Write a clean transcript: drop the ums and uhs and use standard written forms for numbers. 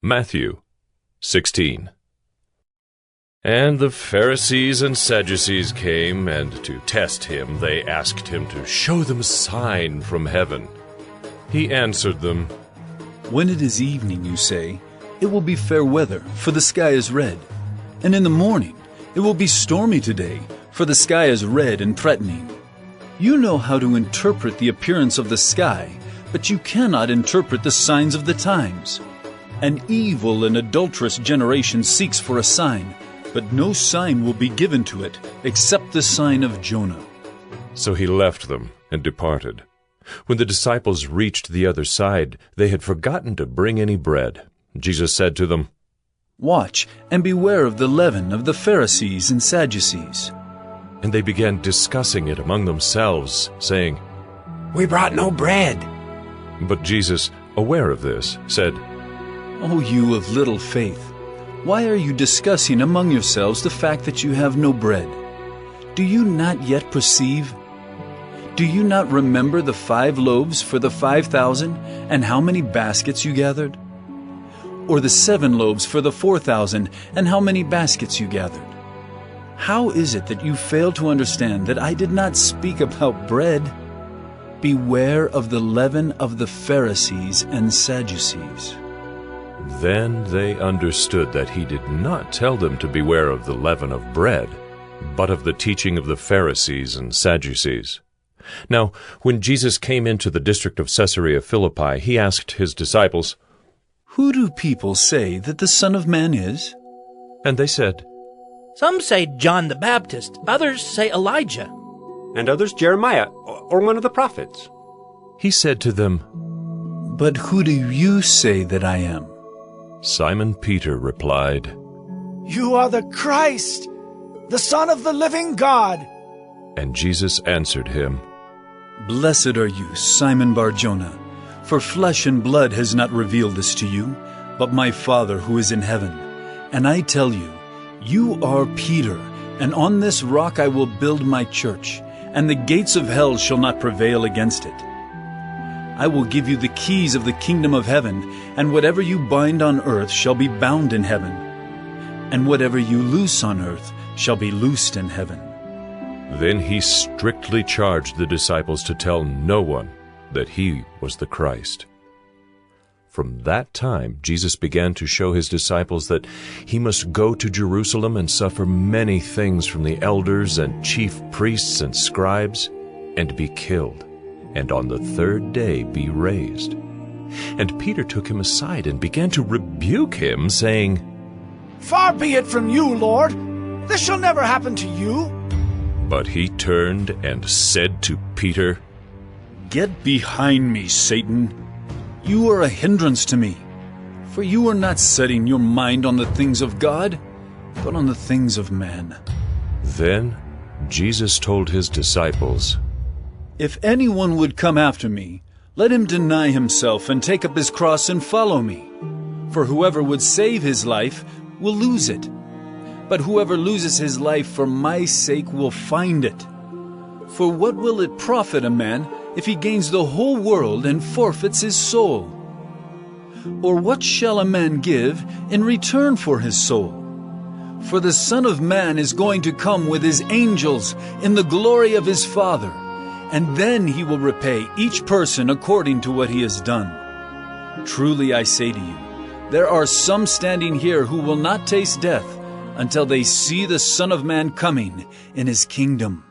Matthew 16. And the Pharisees and Sadducees came, and to test him they asked him to show them a sign from heaven. He answered them, When it is evening, you say, it will be fair weather, for the sky is red. And in the morning, it will be stormy today, for the sky is red and threatening. You know how to interpret the appearance of the sky, but you cannot interpret the signs of the times. An evil and adulterous generation seeks for a sign, but no sign will be given to it except the sign of Jonah. So he left them and departed. When the disciples reached the other side, they had forgotten to bring any bread. Jesus said to them, Watch and beware of the leaven of the Pharisees and Sadducees. And they began discussing it among themselves, saying, We brought no bread. But Jesus, aware of this, said, O you of little faith, why are you discussing among yourselves the fact that you have no bread? Do you not yet perceive? Do you not remember the 5 loaves for the 5,000 and how many baskets you gathered? Or the 7 loaves for the 4,000 and how many baskets you gathered? How is it that you fail to understand that I did not speak about bread? Beware of the leaven of the Pharisees and Sadducees. Then they understood that he did not tell them to beware of the leaven of bread, but of the teaching of the Pharisees and Sadducees. Now, when Jesus came into the district of Caesarea Philippi, he asked his disciples, Who do people say that the Son of Man is? And they said, Some say John the Baptist, others say Elijah, And others Jeremiah, or one of the prophets. He said to them, But who do you say that I am? Simon Peter replied, You are the Christ, the Son of the living God. And Jesus answered him, Blessed are you, Simon Bar-Jonah, for flesh and blood has not revealed this to you, but my Father who is in heaven. And I tell you, you are Peter, and on this rock I will build my church, and the gates of hell shall not prevail against it. I will give you the keys of the kingdom of heaven, and whatever you bind on earth shall be bound in heaven, and whatever you loose on earth shall be loosed in heaven. Then he strictly charged the disciples to tell no one that he was the Christ. From that time, Jesus began to show his disciples that he must go to Jerusalem and suffer many things from the elders and chief priests and scribes, and be killed, and on the 3rd day be raised. And Peter took him aside and began to rebuke him, saying, Far be it from you, Lord. This shall never happen to you. But he turned and said to Peter, Get behind me, Satan. You are a hindrance to me, for you are not setting your mind on the things of God, but on the things of man. Then Jesus told his disciples, If anyone would come after me, let him deny himself and take up his cross and follow me. For whoever would save his life will lose it, but whoever loses his life for my sake will find it. For what will it profit a man if he gains the whole world and forfeits his soul? Or what shall a man give in return for his soul? For the Son of Man is going to come with his angels in the glory of his Father, and then he will repay each person according to what he has done. Truly I say to you, there are some standing here who will not taste death until they see the Son of Man coming in his kingdom.